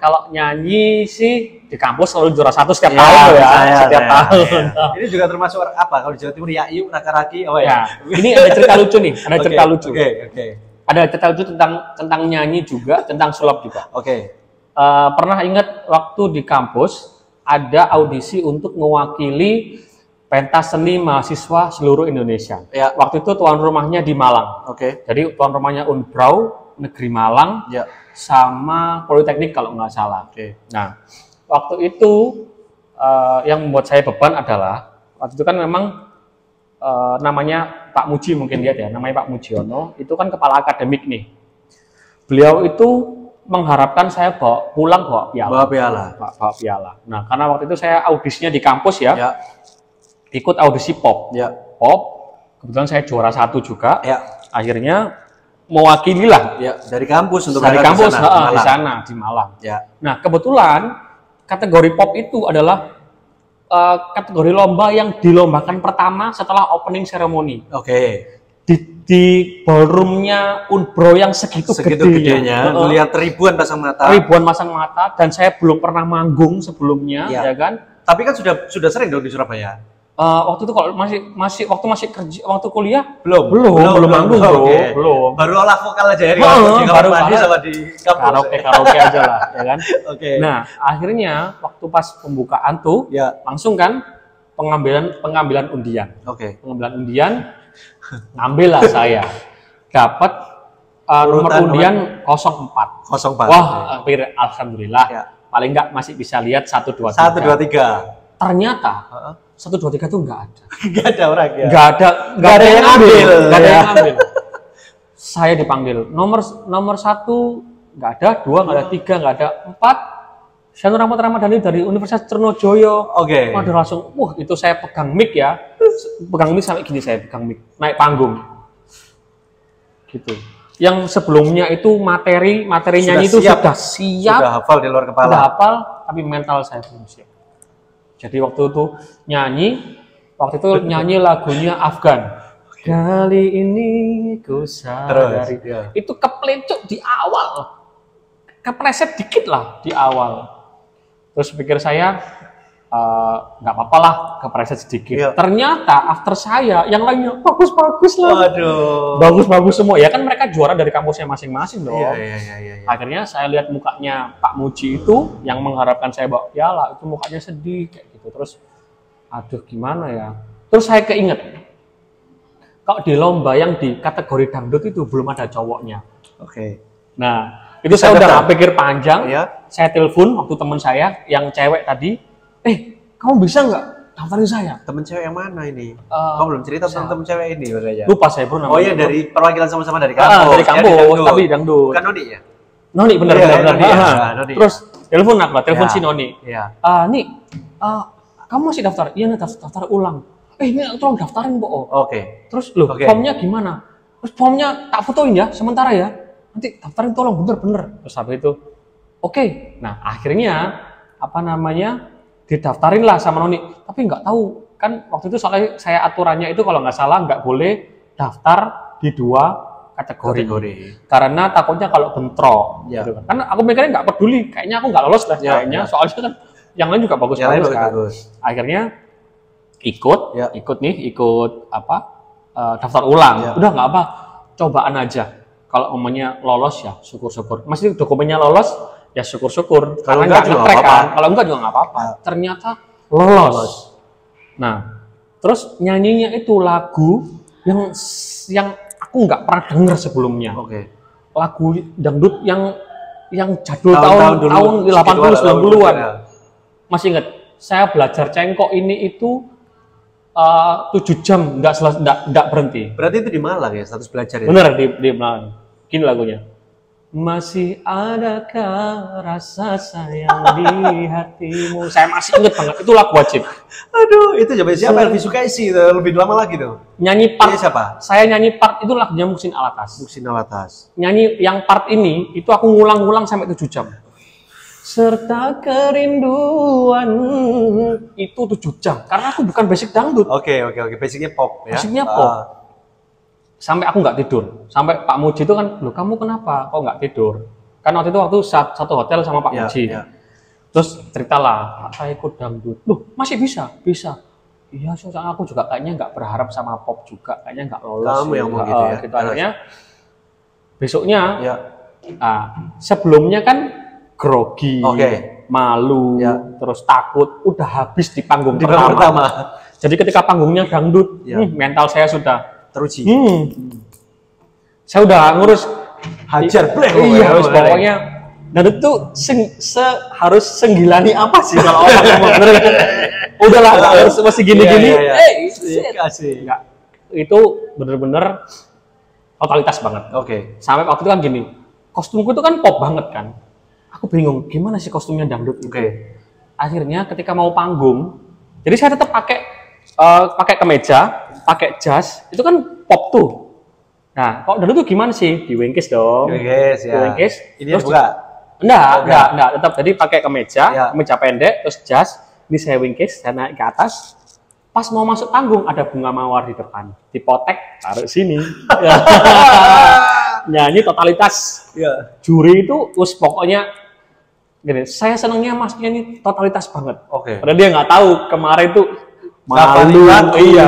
Kalau nyanyi sih di kampus selalu juara 1 setiap Ya, tahun ya, setiap saya. tahun. Ini juga termasuk apa? Kalau di Jawa Timur Yayu, Raka-Raki, oh Ya, ya. ini ada cerita lucu nih, ada cerita lucu. Oke. Ada cerita lucu tentang nyanyi juga, tentang sulap juga. Oke. Pernah ingat waktu di kampus ada audisi untuk mewakili pentas seni mahasiswa seluruh Indonesia. Ya. Waktu itu tuan rumahnya di Malang. Oke. Jadi tuan rumahnya Unbrau, Negeri Malang, Ya. sama Politeknik kalau nggak salah. Oke. Nah, waktu itu yang membuat saya beban adalah waktu itu kan memang namanya Pak Muji, mungkin lihat ya, namanya Pak Mujiono, itu kan kepala akademik nih. Beliau itu mengharapkan saya pulang bawa piala. Bawa piala. Nah, karena waktu itu saya audisinya di kampus ya, ikut audisi pop. Ya. Pop, kebetulan saya juara 1 juga. Ya. Akhirnya mewakili lah. Ya, dari kampus untuk Dari kampus di sana di Malang. Ya. Nah, kebetulan kategori pop itu adalah kategori lomba yang dilombakan pertama setelah opening ceremony. Oke. Di ballroomnya Unbro yang segitu gedenya, melihat ribuan pasang mata, dan saya belum pernah manggung sebelumnya, ya kan? Tapi kan sudah sering dong di Surabaya. Waktu itu kalau masih kerja, waktu kuliah belum manggung, belum. Baru olah vokal aja ya, di kamar mandi sama di kampus. Karaoke aja lah, ya kan? Oke. Nah, akhirnya waktu pas pembukaan tuh, langsung kan pengambilan undian. Oke. Pengambilan undian, ngambil lah saya. Dapat nomor undian 04. 04. Wah, alhamdulillah. Paling enggak masih bisa lihat 1, 2, 3. 1, 2, 3. Ternyata 1, 2, 3 tuh enggak ada. Enggak ada orang ya. Enggak ada yang ambil. Enggak ada yang ambil. Saya dipanggil. Nomor 1 enggak ada, 2 enggak ada, 3 enggak ada, 4 Syanur Rahmat Ramadhani dari Universitas Trunojoyo. Oke. Waduh, langsung, itu saya pegang mic ya. Pegang mic sampai gini, saya pegang mic. Naik panggung. Gitu. Yang sebelumnya itu materinya itu sudah siap. Sudah hafal di luar kepala. Sudah hafal, tapi mental saya belum siap. Jadi waktu itu nyanyi lagunya Afgan. Kali ini ku sadari. Itu keplecuk di awal. Kepreset dikit lah di awal. Terus pikir saya, nggak apa-apa lah kepreset sedikit. Ternyata after saya, yang lainnya bagus-bagus lah. Waduh. Bagus-bagus semua. Ya kan mereka juara dari kampusnya masing-masing dong. Iya. Akhirnya saya lihat mukanya Pak Muji itu, yang mengharapkan saya bawa piala, itu mukanya sedih kayak gitu. Terus, aduh gimana ya. Terus saya keinget, kalau di lomba yang di kategori dangdut itu belum ada cowoknya. Oke. Nah, itu saya udah nggak pikir panjang. Saya telepon waktu teman saya yang cewek tadi, kamu bisa nggak daftarin saya? Temen cewek yang mana ini? Kamu belum cerita tentang temen cewek ini makanya. Lupa saya bro namanya. Oh iya, dari perwakilan sama-sama dari kampus. Dari kampus, tapi dangdut. Bukan Noni ya? Noni, bener. Noni. Terus telepon aku lah, telepon si Noni. Iya. Nih, kamu masih daftar? Iya nih, daftar ulang. Ini tolong daftarin, Bo. Oke. Terus formnya gimana? Terus formnya tak fotoin ya, sementara ya. Nanti daftarin tolong, bener. Terus habis itu, oke. Nah, akhirnya, didaftarin lah sama Noni. Tapi nggak tahu, kan waktu itu soalnya saya aturannya itu kalau nggak salah nggak boleh daftar di 2 kategori. Karena takutnya kalau bentrok. Gitu kan. Karena aku mikirnya nggak peduli, kayaknya aku nggak lolos lah kayaknya. Soalnya kan yang lain juga bagus kan. Akhirnya ikut daftar ulang. Udah nggak apa, cobaan aja. Kalau omongnya lolos ya syukur-syukur. Masih dokumennya lolos ya syukur-syukur. Karena nggak nge-track kan. Kalau enggak juga nggak apa-apa. Ternyata lolos. Nah, terus nyanyinya itu lagu yang aku nggak pernah dengar sebelumnya. Lagu dangdut yang jadul tahun 80 90-an. Masih ingat, saya belajar cengkok ini itu 7 jam nggak berhenti. Berarti itu di Malang ya, status belajar ya? Bener, di Malang. Gini lagunya. Masih adakah rasa sayang di hatimu? Saya masih inget banget, itu lagu wajib. Aduh, itu zaman siapa? Elvi Sukaisi, lebih lama lagi tuh. Nyanyi part siapa? Saya nyanyi part itu lagunya Muhsin Alatas. Muhsin Alatas. Nyanyi yang part ini, itu aku ngulang-ngulang sampai 7 jam. serta kerinduan itu 7 jam karena aku bukan basic dangdut. Oke, basicnya pop ya. Basicnya pop. Sampai aku nggak tidur. Sampai Pak Muji itu kan, loh kamu kenapa kok nggak tidur? Kan waktu itu satu hotel sama Pak Muji. Terus ceritalah, Pak saya ikut dangdut. Loh masih bisa? Iya, soalnya aku juga kayaknya nggak berharap sama pop juga, kayaknya nggak lolos. Kamu yang mau gitu ya? Gitu. Akhirnya besoknya, sebelumnya kan grogi, malu, terus takut, udah habis di panggung pertama. Jadi ketika panggungnya dangdut, mental saya sudah teruji. Saya udah ngurus hajar black. Iya, pokoknya dangdut tuh harus senggilani apa sih kalau orang ngomong bener kan? Udahlah, harus masih gini-gini. Enggak. Itu bener-bener totalitas banget. Sampai waktu itu kan gini, kostumku itu kan pop banget kan. Aku bingung gimana sih kostumnya dangdut itu. Akhirnya ketika mau panggung, jadi saya tetap pakai kemeja, pakai jas, itu kan pop tuh. Nah, kok dangdut tuh gimana sih? Diwingkis dong. Diwingkis. Ini buka? Enggak, tetap jadi pakai kemeja pendek, terus jas. Ini saya wingkis, saya naik ke atas. Pas mau masuk panggung ada bunga mawar di depan, dipotek, taruh sini. Nyanyi totalitas. Juri itu, pokoknya gini. Saya senangnya masnya ini totalitas banget. Padahal dia nggak tahu kemarin itu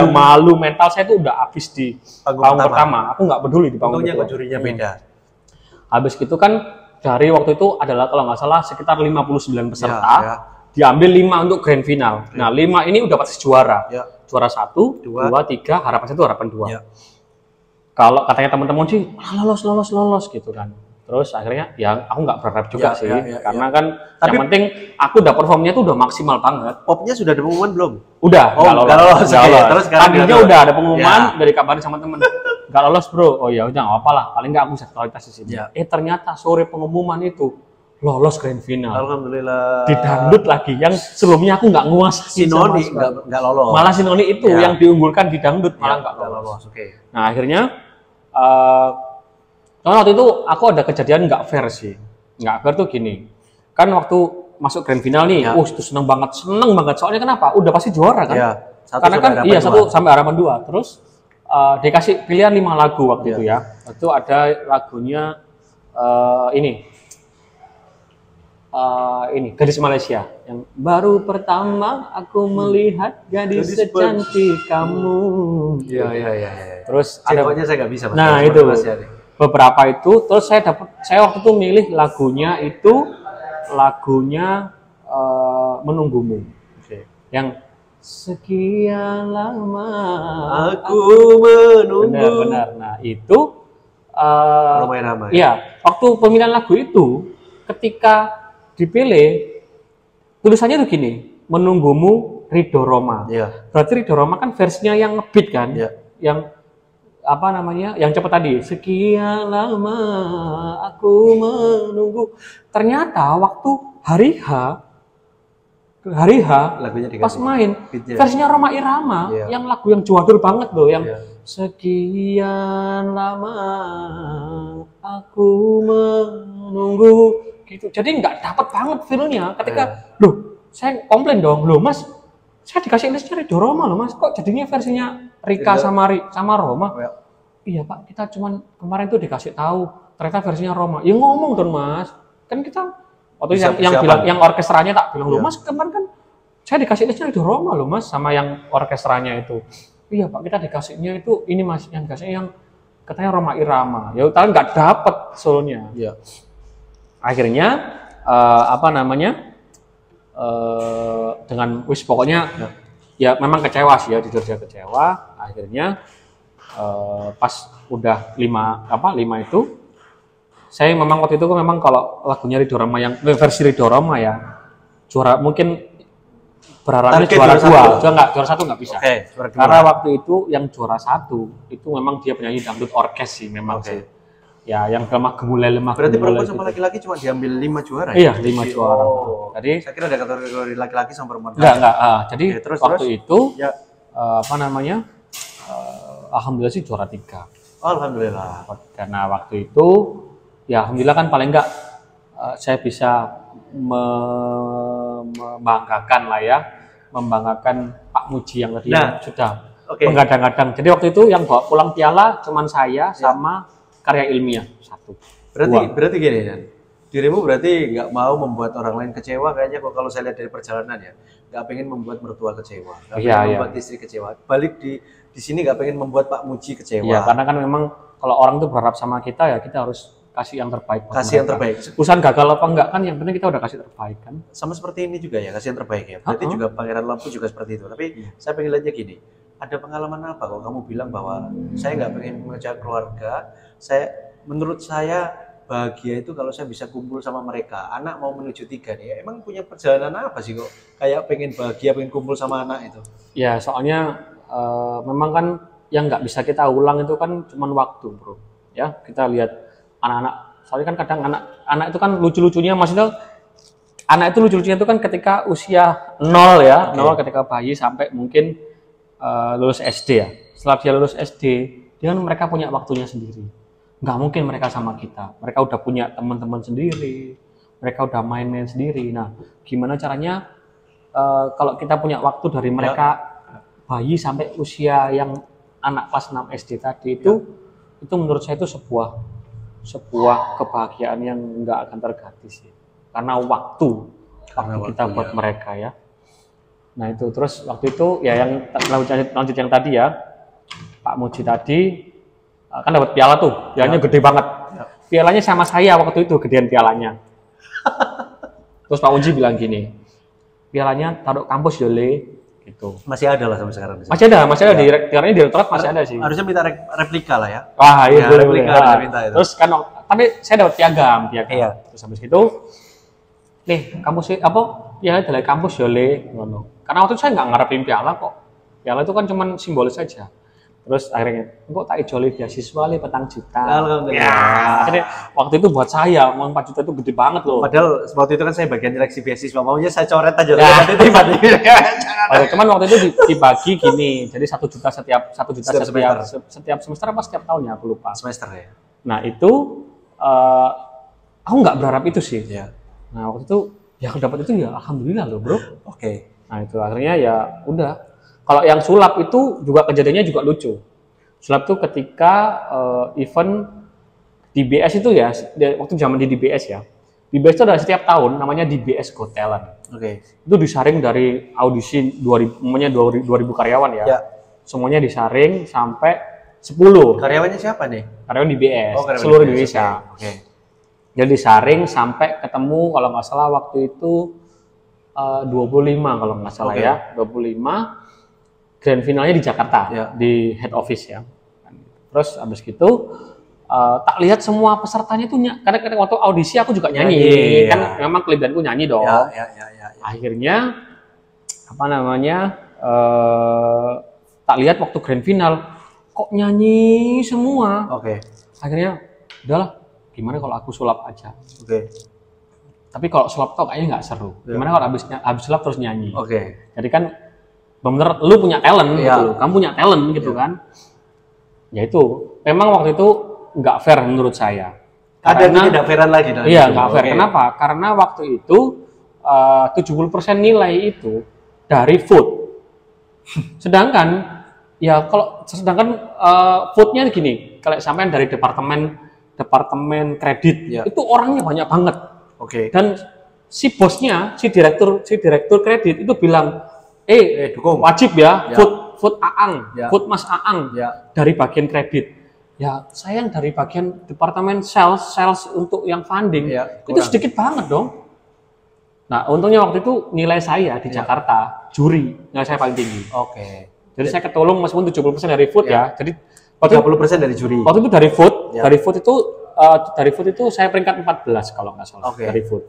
malu, mental saya tuh udah habis di panggung pertama. Aku nggak peduli di panggung kedua. Jurinya beda. Habis gitu kan dari waktu itu adalah kalau nggak salah sekitar 59 peserta, diambil 5 untuk grand final. Nah 5 ini udah pasti juara. Juara 1, 2, 3, harapan 1, harapan 2. Kalau katanya teman-teman sih lolos gitu kan. Terus akhirnya ya aku nggak berharap juga sih, karena kan yang penting aku udah performnya tuh udah maksimal banget. Popnya sudah ada pengumuman belum? Udah, nggak lolos. Terus tadinya udah ada pengumuman dari kabarin sama temen, nggak lolos bro. Oh ya udah nggak apa lah, paling nggak aku bisa totalitas di sini. Ternyata sore pengumuman itu lolos grand final. Alhamdulillah. Di dangdut lagi yang sebelumnya aku nggak nguasain. Sinoni nggak lolos. Malah Sinoni itu yang diunggulkan di dangdut malah nggak lolos. Nah akhirnya waktu itu aku ada kejadian nggak fair sih. Nggak fair tuh gini, kan waktu masuk grand final nih, itu seneng banget. Soalnya kenapa? Udah pasti juara kan? Karena kan 1 sampai harapan 2. Terus dikasih pilihan 5 lagu waktu itu ya. Itu ada lagunya ini Gadis Malaysia yang baru pertama aku melihat gadis secantik kamu. Terus ada saya nggak bisa. Nah itu beberapa itu, terus saya waktu itu milih lagunya Menunggumu. Yang sekian lama aku menunggu. Benar. Nah itu lumayan lama. Iya, waktu pemilihan lagu itu ketika dipilih tulisannya tuh gini, Menunggumu Ridho Roma. Berarti Ridho Roma kan versinya yang ngebeat kan, yang apa namanya, yang cepat tadi, sekian lama aku menunggu. Ternyata waktu hari H pas main versinya Roma Irama, yang lagu yang jadul banget loh, yang sekian lama aku menunggu gitu. Jadi nggak dapat banget feel-nya ketika loh, saya komplain dong, loh mas, saya dikasih listnya Ridho Roma loh mas, kok jadinya versinya Rika sama Roma. Iya pak, kita cuman kemarin tuh dikasih tahu ternyata versinya Roma. Ya ngomong dong mas, kan kita waktu yang bilang, yang orkestranya tak bilang loh mas, kemarin kan saya dikasih listnya Ridho Roma loh mas, sama yang orkestranya itu. Iya pak, kita dikasihnya itu ini mas, yang dikasihnya yang katanya Roma Irama. Ya tapi nggak dapet solonya. Akhirnya dengan pokoknya ya memang kecewa sih ya, jujur saya kecewa. Akhirnya pas udah 5 itu, saya memang waktu itu memang kalau lagunya Ridho Roma yang versi Ridho Roma ya juara, mungkin berharapnya juara 2, juara 1 nggak bisa. Karena waktu itu yang juara 1 itu memang dia penyanyi dangdut orkes sih memang sih. Ya yang lemah gemulai. Berarti perempuan sama laki-laki cuma diambil 5 juara ya? Iya, 5 juara. Jadi saya kira ada kategori laki-laki sama perempuan. Enggak. Jadi waktu itu alhamdulillah sih juara 3. Alhamdulillah. Karena waktu itu ya alhamdulillah kan paling enggak saya bisa membanggakan lah ya, membanggakan Pak Muji yang tadi sudah menggadang-gadang. Jadi waktu itu yang bawa pulang piala cuman saya sama karya ilmiah satu. Berarti gini kan, dirimu berarti nggak mau membuat orang lain kecewa kayaknya kok kalau saya lihat dari perjalanan ya, nggak pengen membuat mertua kecewa, nggak pengen membuat istri kecewa. Balik di sini nggak pengen membuat Pak Muji kecewa. Iya, karena kan memang kalau orang tuh berharap sama kita ya kita harus kasih yang terbaik. Kasih yang terbaik. Urusan gagal apa enggak kan yang penting kita udah kasih terbaik kan. Sama seperti ini juga ya, kasih yang terbaik ya. Berarti juga Pangeran Lampu juga seperti itu. Tapi saya pengen lihatnya gini, ada pengalaman apa kok kamu bilang bahwa saya nggak pengen mengajak keluarga, menurut saya bahagia itu kalau saya bisa kumpul sama mereka. Anak mau menuju 3 nih, emang punya perjalanan apa sih kok kayak pengen bahagia, pengen kumpul sama anak itu? Ya soalnya memang kan yang nggak bisa kita ulang itu kan cuma waktu bro. Ya kita lihat anak-anak, soalnya kan kadang anak itu kan lucu-lucunya, maksudnya anak itu lucu-lucunya itu kan ketika usia 0 ya, 0 ketika bayi sampai mungkin lulus SD ya. Setelah dia lulus SD, dia kan mereka punya waktunya sendiri. Nggak mungkin mereka sama kita. Mereka udah punya teman-teman sendiri, mereka udah main-main sendiri. Nah, gimana caranya kalau kita punya waktu dari mereka bayi sampai usia yang anak kelas 6 SD tadi itu menurut saya itu sebuah kebahagiaan yang nggak akan terganti sih. Karena waktu kita buat mereka ya. Nah itu terus waktu itu ya yang lanjut yang tadi ya, Pak Muji tadi kan dapat piala tuh, pialanya gede banget. Pialanya sama saya waktu itu, gedean pialanya. Terus Pak Muji bilang gini, pialanya taruh kampus Yole, gitu. Masih ada lah sampai sekarang. Masih ada di direktorat masih ada sih. Harusnya minta replika lah ya. Wah iya boleh. Minta itu. Terus kan, tapi saya dapat piagam. Terus habis itu, nih kampus apa? Ya dari kampus Yole, ngono. Karena waktu itu saya nggak ngarepin piala kok. Piala itu kan cuma simbolis saja. Terus akhirnya, kok tak ijoli beasiswa le 4 juta. Ya, akhirnya waktu itu buat saya, uang 4 juta itu gede banget loh. Padahal waktu itu kan saya bagian direksi beasiswa, maunya saya coret aja. Cuman waktu itu dibagi gini, jadi 1 juta setiap semester apa setiap tahunnya, aku lupa. Semester ya. Nah itu, aku nggak berharap itu sih. Ya. Nah waktu itu, ya aku dapat itu ya alhamdulillah loh bro. Nah itu akhirnya ya udah. Kalau yang sulap itu juga kejadiannya juga lucu. Sulap itu ketika event DBS itu ya, waktu zaman di DBS ya. DBS itu ada setiap tahun namanya DBS Got Talent. Itu disaring dari audisi 2000 karyawan ya. Semuanya disaring sampai 10. Karyawannya siapa nih? Karyawan DBS, seluruh Indonesia. Jadi disaring sampai ketemu kalau nggak salah waktu itu 25 kalau nggak salah ya, 25. Grand finalnya di Jakarta, di head office ya. Terus habis gitu tak lihat semua pesertanya tuh karena waktu audisi aku juga nyanyi, kan memang kelebihanku nyanyi dong. Akhirnya apa namanya tak lihat waktu grand final kok nyanyi semua. Akhirnya udahlah, gimana kalau aku sulap aja. Tapi kalau sulap tuh kayaknya nggak seru. Gimana kalau habis sulap terus nyanyi. Jadi kan bener lu punya talent gitu, kamu punya talent gitu kan. Ya itu, memang waktu itu nggak fair menurut saya. Ada tidak fairan lagi? Iya, nggak fair. Kenapa? Karena waktu itu 70% nilai itu dari food. Sedangkan foodnya gini, kalau sampean dari departemen kredit itu orangnya banyak banget. Dan si bosnya, si direktur kredit itu bilang, dukung. Wajib ya, food Aang, food Mas Aang dari bagian kredit. Ya, saya yang dari bagian departemen sales untuk yang funding itu sedikit banget dong. Nah, untungnya waktu itu nilai saya di Jakarta juri, nilai saya paling tinggi. Jadi saya ketolong meskipun 70% dari food ya. Jadi 30% dari juri. Waktu itu dari food itu saya peringkat 14 kalau nggak salah dari food.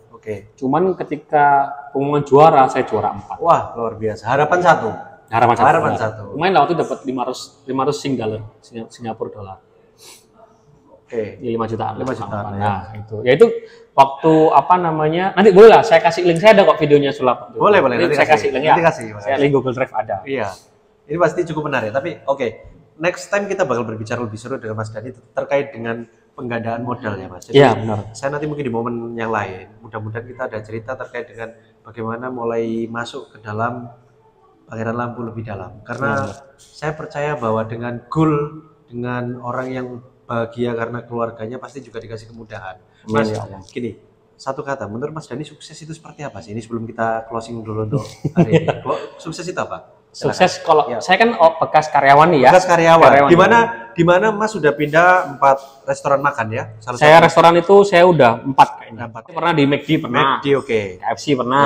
Cuman ketika pengumuman juara saya juara 4. Wah, luar biasa. Harapan satu. Lumayan lah waktu dapat 500 Singapura dolar. 5 jutaan. Nah, itu waktu apa namanya? Nanti boleh lah saya kasih link, saya ada kok videonya sulap. Boleh. Nanti saya kasih link ya. Saya link Google Drive ada. Iya. Ini pasti cukup menarik, tapi next time kita bakal berbicara lebih seru dengan Mas Dhani terkait dengan penggandaan modal ya Mas. Iya, benar. Saya nanti mungkin di momen yang lain, mudah-mudahan kita ada cerita terkait dengan bagaimana mulai masuk ke dalam Pangeran Lampu lebih dalam. Karena saya percaya bahwa dengan goal, dengan orang yang bahagia karena keluarganya pasti juga dikasih kemudahan. Mas, gini, satu kata, menurut Mas Dhani sukses itu seperti apa sih? Ini sebelum kita closing dulu untuk hari ini. Sukses itu apa? Sukses kalau saya kan bekas karyawan nih ya. Bekas karyawan. Di mana Mas sudah pindah 4 restoran makan ya? Saya restoran itu saya udah 4 kayaknya. Pernah di McD pernah. McD oke. KFC pernah.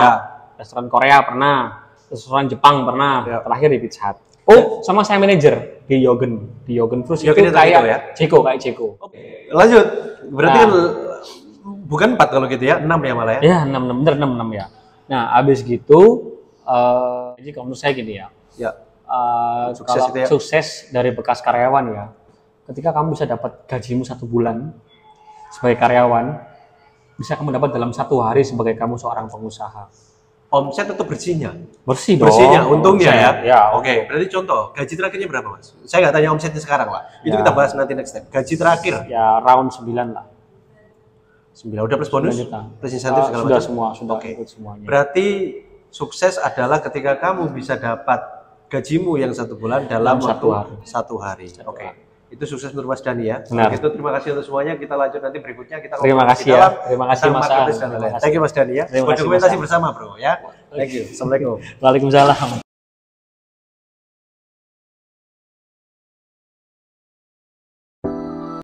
Restoran Korea pernah. Restoran Jepang pernah. Terakhir di Pizza Hut. Oh, sama saya manajer di Yogen. Di Yogen Fruit itu kayak Ceko, kayak Ceko. Lanjut. Berarti kan bukan 4 kalau gitu ya, 6 ya malah ya? Iya, 6 ya. Nah, habis gitu jadi kalau menurut saya gini ya. Sukses dari bekas karyawan ya. Ketika kamu bisa dapat gajimu 1 bulan sebagai karyawan, bisa kamu dapat dalam 1 hari sebagai kamu seorang pengusaha. Omset atau bersihnya? Bersih dong. Bersihnya, untungnya ya. Oke. Berarti contoh, gaji terakhirnya berapa Mas? Saya nggak tanya omsetnya sekarang lah. Itu kita bahas nanti next time. Gaji terakhir? Ya round 9 lah. 9 udah plus bonus? Plus insentif segala sudah macam? sudah ikut semuanya. Berarti sukses adalah ketika kamu bisa dapat gajimu yang 1 bulan dalam waktu 1 hari. Oke. Itu sukses menurut Mas Dhani ya. Benar. Itu terima kasih untuk semuanya. Kita lanjut nanti berikutnya. Terima kasih ya. Terima kasih Mas. Thank you Mas Dhani ya. Buat dokumentasi bersama bro ya. Thank you. Assalamualaikum. Waalaikumsalam.